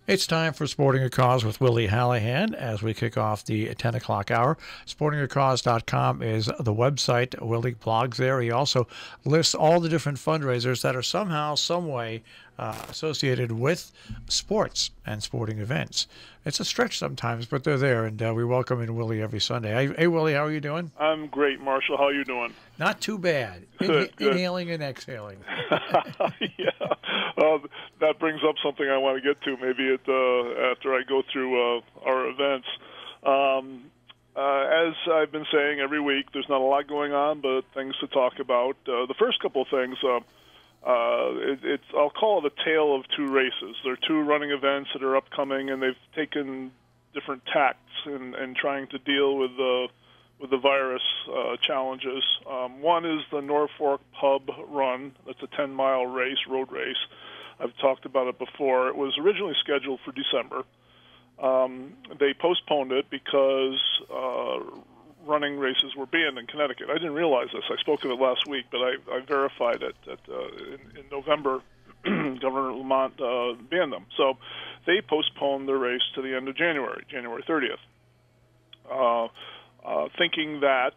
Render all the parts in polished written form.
It's time for Sporting a Cause with Willie Hallihan as we kick off the 10 o'clock hour. SportingAcause.com is the website. Willie blogs there. He also lists all the different fundraisers that are somehow, some way associated with sports and sporting events. It's a stretch sometimes, but they're there, and we welcome in Willie every Sunday. Hey, Willie, how are you doing? I'm great, Marshall. How are you doing? Not too bad. Good. Inhaling and exhaling. Yeah. That brings up something I want to get to maybe after I go through our events. As I've been saying every week, there's not a lot going on, but things to talk about. The first couple of things, I'll call it a tale of two races. There are two running events that are upcoming, and they've taken different tacts in trying to deal with the virus challenges. One is the Norfolk Pub Run. That's a 10-mile race, road race. I've talked about it before. It was originally scheduled for December. They postponed it because running races were banned in Connecticut. I didn't realize this. I spoke of it last week, but I verified it that in November, Governor Lamont banned them. So they postponed the race to the end of January 30th. Thinking that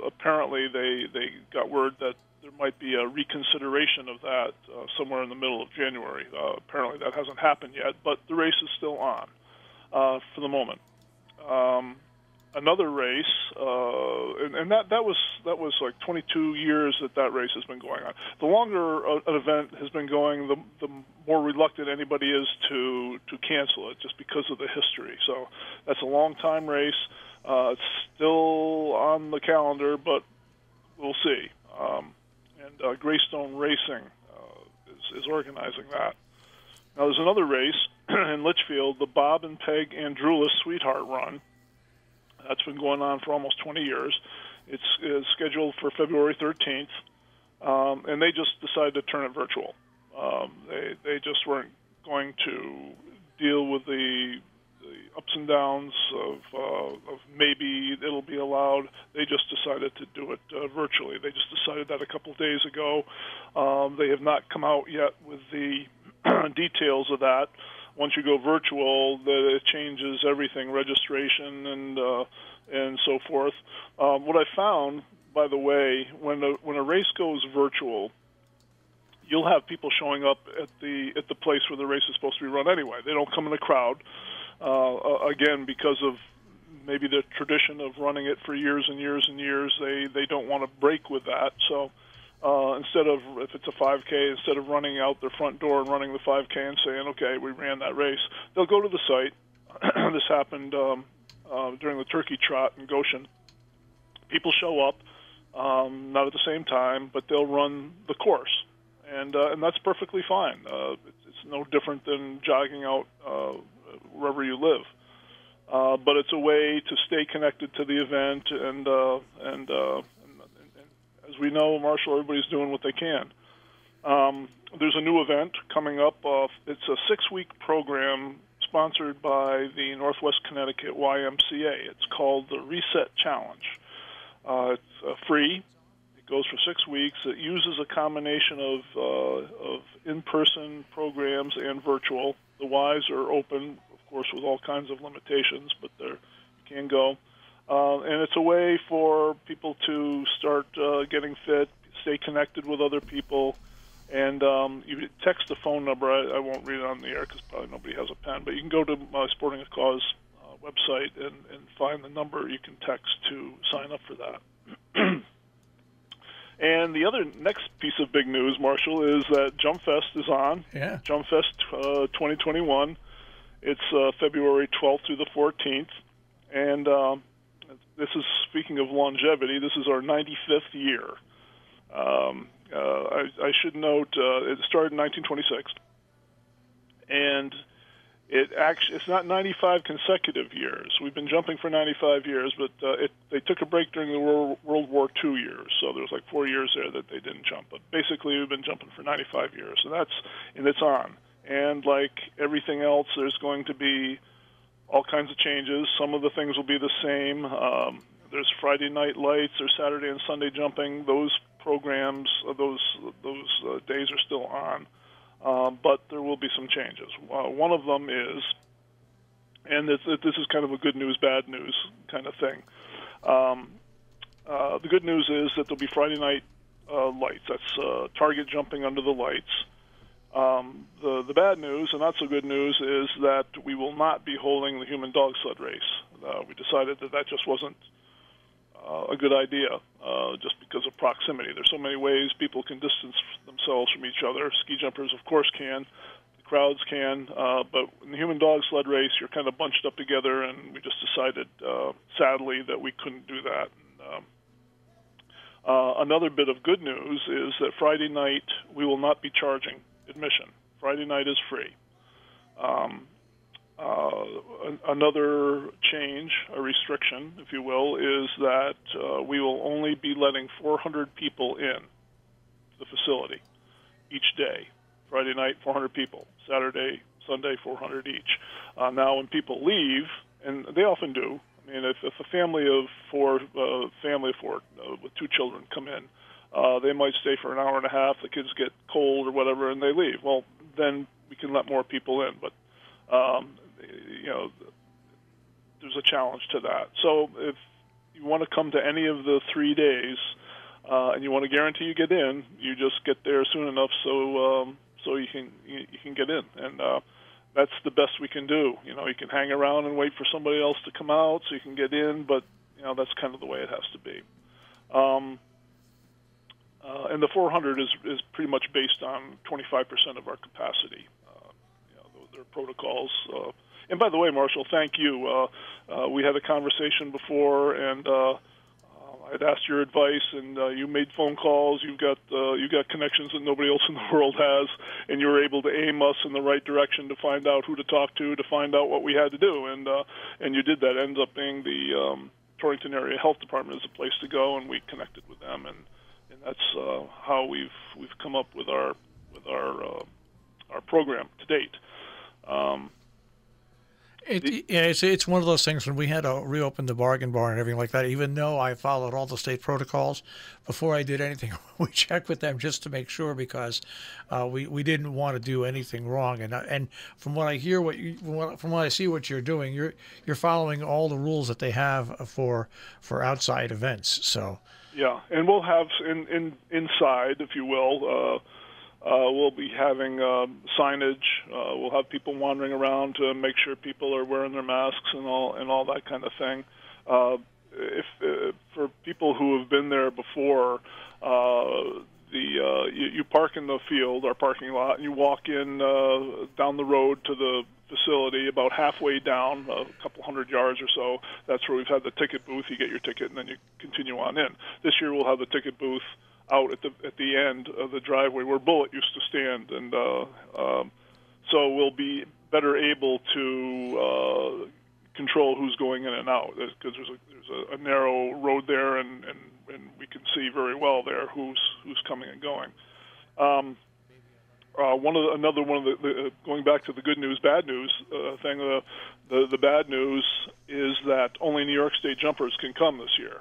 apparently they got word that there might be a reconsideration of that somewhere in the middle of January. Apparently that hasn't happened yet, but the race is still on for the moment. Another race, and that was like 22 years that race has been going on. The longer an event has been going, the more reluctant anybody is to cancel it, just because of the history. So that's a long time race. It's still on the calendar, but we'll see. And Greystone Racing is organizing that. Now there's another race in Litchfield, the Bob and Peg Andrulis Sweetheart Run. That's been going on for almost 20 years. It's scheduled for February 13th, and they just decided to turn it virtual. They just weren't going to deal with the ups and downs of maybe it'll be allowed. They just decided to do it virtually. They just decided that a couple of days ago. They have not come out yet with the details of that. Once you go virtual, it changes everything, registration and so forth. What I found, by the way, when a race goes virtual, you'll have people showing up at the place where the race is supposed to be run anyway. They don't come in a crowd. Again, because of maybe the tradition of running it for years and years and years, they don't want to break with that. So instead of, if it's a 5K, instead of running out their front door and running the 5K and saying, okay, we ran that race, they'll go to the site. This happened during the Turkey Trot in Goshen. People show up, not at the same time, but they'll run the course. And that's perfectly fine. It's no different than jogging out wherever you live. But it's a way to stay connected to the event, and as we know, Marshall, everybody's doing what they can. There's a new event coming up. It's a 6-week program sponsored by the Northwest Connecticut YMCA. It's called the Reset Challenge. It's free. It goes for 6 weeks. It uses a combination of in-person programs and virtual. The Ys are open, of course, with all kinds of limitations, but you can go. And it's a way for people to start getting fit, stay connected with other people, and you text the phone number. I won't read it on the air because probably nobody has a pen, but you can go to my Sporting a Cause website and find the number you can text to sign up for that. And the other next piece of big news, Marshall, is that Jumpfest is on. Yeah. Jumpfest 2021. It's February 12th through the 14th. And this is, speaking of longevity, this is our 95th year. I should note it started in 1926. And it's not 95 consecutive years. We've been jumping for 95 years, but they took a break during the World War II years, so there's like 4 years there that they didn't jump. But basically, we've been jumping for 95 years, and it's on. And like everything else, there's going to be all kinds of changes. Some of the things will be the same. There's Friday night lights, there's Saturday and Sunday jumping. Those programs, those days are still on. but there will be some changes. One of them is, and this is kind of a good news, bad news kind of thing. The good news is that there'll be Friday night lights. That's target jumping under the lights. The bad news, and not so good news, is that we will not be holding the human dog sled race. We decided that just wasn't a good idea, just because of proximity. There's so many ways people can distance themselves from each other. Ski jumpers, of course, can. The crowds can. But in the human dog sled race, you're kind of bunched up together, and we just decided, sadly, that we couldn't do that. Another bit of good news is that Friday night we will not be charging admission. Friday night is free. Another change, a restriction, if you will, is that we will only be letting 400 people in the facility each day. Friday night, 400 people. Saturday, Sunday, 400 each. Now, when people leave, and they often do, I mean, if a family of four with two children come in, they might stay for an hour and a half. The kids get cold or whatever, and they leave. Well, then we can let more people in. But there's a challenge to that. So if you want to come to any of the 3 days and you want to guarantee you get in, you just get there soon enough so you can get in. And that's the best we can do. You can hang around and wait for somebody else to come out so you can get in, but that's kind of the way it has to be. And the 400 is pretty much based on 25% of our capacity. There are protocols. And by the way, Marshall, thank you. We had a conversation before, and I'd asked your advice, and you made phone calls. You got connections that nobody else in the world has, and you were able to aim us in the right direction to find out who to talk to find out what we had to do, and you did that. It ends up being the Torrington Area Health Department is a place to go, and we connected with them, and that's how we've come up with our program to date. It's one of those things when we had to reopen the bargain bar and everything like that. Even though I followed all the state protocols, before I did anything, we checked with them just to make sure, because we didn't want to do anything wrong. And from what I hear, from what I see, what you're doing, you're following all the rules that they have for outside events. So yeah, and we'll have inside, if you will. We'll be having signage. We'll have people wandering around to make sure people are wearing their masks and all that kind of thing. For people who have been there before, you park in the field, our parking lot, and you walk in down the road to the facility. About halfway down, a couple hundred yards or so, that's where we've had the ticket booth. You get your ticket, and then you continue on in. This year we'll have the ticket booth out at the end of the driveway where Bullet used to stand, and so we'll be better able to control who's going in and out, because there's a narrow road there, and we can see very well there who's coming and going. Another one of the going back to the good news, bad news thing. The bad news is that only New York State jumpers can come this year.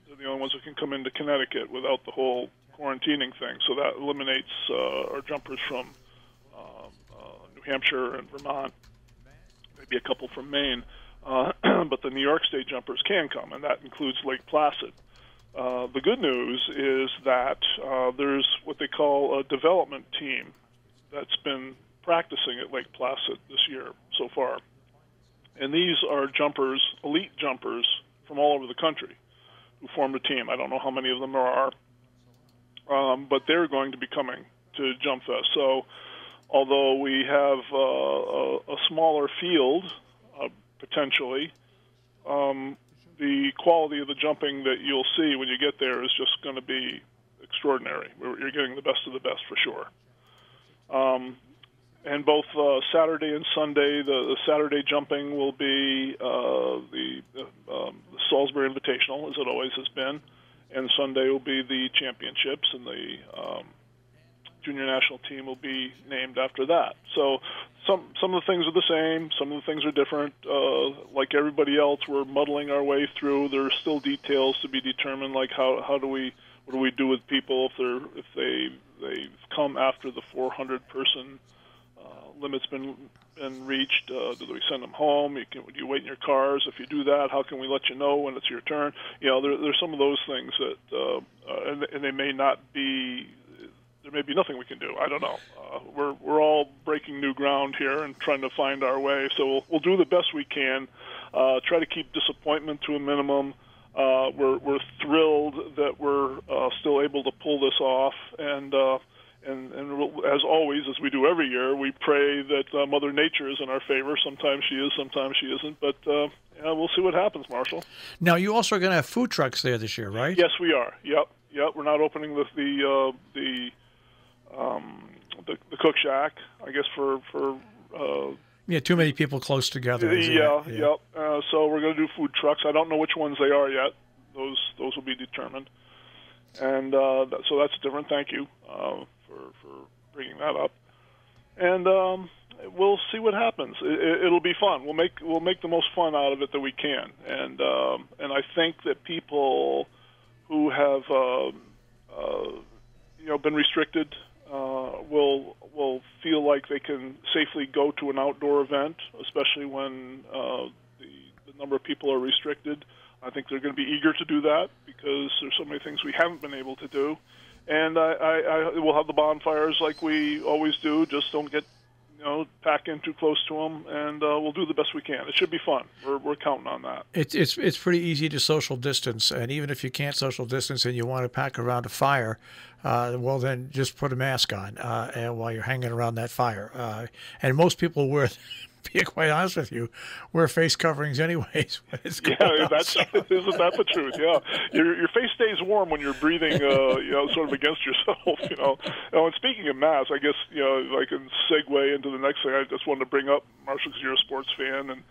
They're the only ones that can come into Connecticut without the whole quarantining thing. So that eliminates our jumpers from New Hampshire and Vermont, maybe a couple from Maine. But the New York State jumpers can come, and that includes Lake Placid. The good news is that there's what they call a development team that's been practicing at Lake Placid this year so far. And these are jumpers, elite jumpers from all over the country who formed a team. I don't know how many of them there are, but they're going to be coming to Jumpfest. So although we have a smaller field, potentially, the quality of the jumping that you'll see when you get there is just going to be extraordinary. You're getting the best of the best for sure. And both Saturday and Sunday, the Saturday jumping will be the Salisbury Invitational, as it always has been, and Sunday will be the championships, and the junior national team will be named after that. So some of the things are the same, some of the things are different. Like everybody else, we're muddling our way through. There are still details to be determined, like what do we do with people if they they've come after the 400-person limit's been reached. Do we send them home? Do you wait in your cars? If you do that, how can we let you know when it's your turn? There's some of those things that, and they may not be. There may be nothing we can do. I don't know. We're all breaking new ground here and trying to find our way. So we'll do the best we can. Try to keep disappointment to a minimum. We're thrilled that we're still able to pull this off, and as always, as we do every year, we pray that Mother Nature is in our favor. Sometimes she is, sometimes she isn't, but we'll see what happens, Marshall. Now, you also are going to have food trucks there this year, right? Yes, we are. Yep. We're not opening the cook shack, I guess, for too many people close together. Yep. So we're going to do food trucks. I don't know which ones they are yet. Those will be determined. And so that's different. Thank you for bringing that up. And we'll see what happens. It'll be fun. We'll make the most fun out of it that we can. And I think that people who have been restricted will feel like they can safely go to an outdoor event, especially when the number of people are restricted. I think they're going to be eager to do that because there's so many things we haven't been able to do. And I will have the bonfires like we always do. Just don't get pack in too close to them, and we'll do the best we can. It should be fun. We're counting on that. It's pretty easy to social distance, and even if you can't social distance and you want to pack around a fire, well, then just put a mask on and while you're hanging around that fire. And most people wear, to be quite honest with you, wear face coverings anyways. When it's isn't that the truth? Yeah, your face stays warm when you're breathing, sort of against yourself. And speaking of masks, I guess I can segue into the next thing. I just wanted to bring up, Marshall, because you're a sports fan, and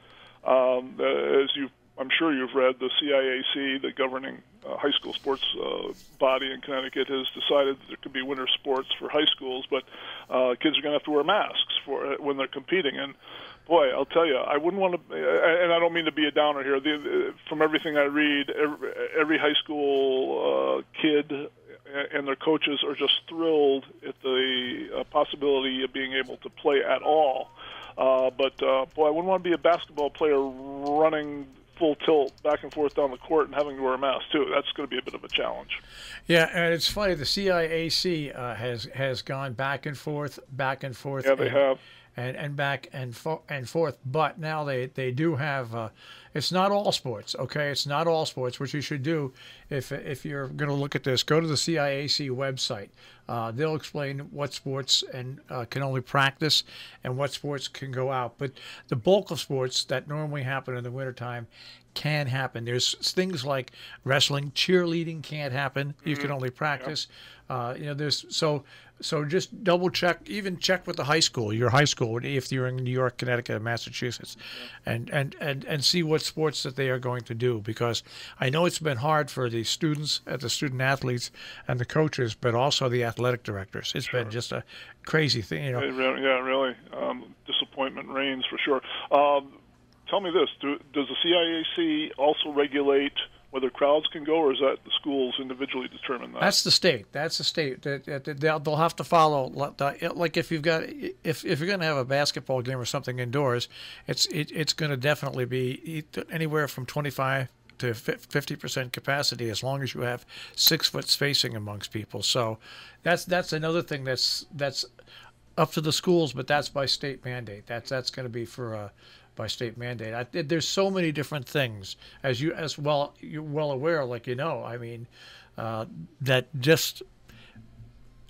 I'm sure you've read, the CIAC, the governing high school sports body in Connecticut, has decided that there could be winter sports for high schools, but kids are going to have to wear masks when they're competing. And boy, I'll tell you, I wouldn't want to, and I don't mean to be a downer here. From everything I read, every high school kid and their coaches are just thrilled at the possibility of being able to play at all. But boy, I wouldn't want to be a basketball player running full tilt back and forth down the court and having to wear a mask too. That's going to be a bit of a challenge. Yeah, and it's funny. The CIAC has gone back and forth. Yeah, they have. And back and forth. But now they do have. It's not all sports, okay? It's not all sports. What you should do, if you're going to look at this, go to the CIAC website. They'll explain what sports can only practice and what sports can go out. But the bulk of sports that normally happen in the wintertime can happen. There's things like wrestling, cheerleading can't happen. You can only practice. Yep. There's so just double check, even check with the high school, your high school, if you're in New York, Connecticut, Massachusetts, and see what sports that they are going to do, because I know it's been hard for the students, the student athletes, and the coaches, but also the athletic directors. It's been just a crazy thing, Yeah, really. Disappointment reigns for sure. Tell me this: does the CIAC also regulate whether crowds can go, or is that the schools individually determine that? That's the state. They'll have to follow. Like if you're going to have a basketball game or something indoors, it's going to definitely be anywhere from 25 to 50% capacity, as long as you have 6 foot spacing amongst people. So that's another thing that's up to the schools, but that's by state mandate. That's going to be by state mandate. There's so many different things, you're well aware, like I mean, that just,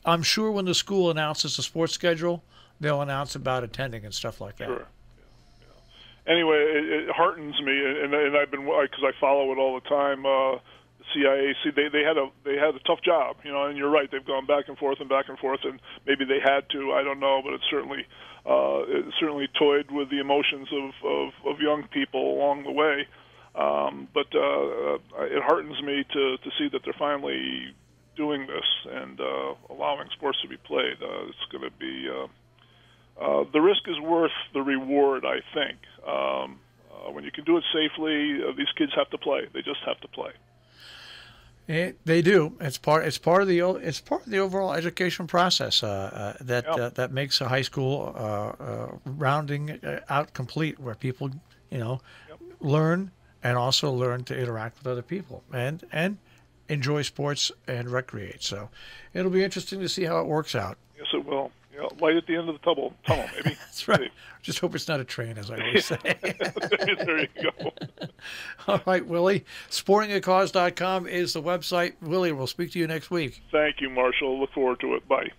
I'm sure when the school announces the sports schedule, they'll announce about attending and stuff like that. Sure. Yeah. Anyway, it heartens me, and I've been, because I follow it all the time. The CIAC, they had a tough job, and you're right, they've gone back and forth, and maybe they had to, I don't know, but it certainly toyed with the emotions of young people along the way. But it heartens me to see that they're finally doing this and allowing sports to be played. It's going to be the risk is worth the reward, I think. When you can do it safely, these kids have to play. They just have to play. They do. It's part of the overall education process that makes a high school rounding out complete, where people learn and also learn to interact with other people and enjoy sports and recreate. So it'll be interesting to see how it works out. Yes, it will. Light at the end of the tunnel, maybe. That's right. Just hope it's not a train, as I always say. There you go. All right, Willie. Sportingacause.com is the website. Willie, we'll speak to you next week. Thank you, Marshall. Look forward to it. Bye.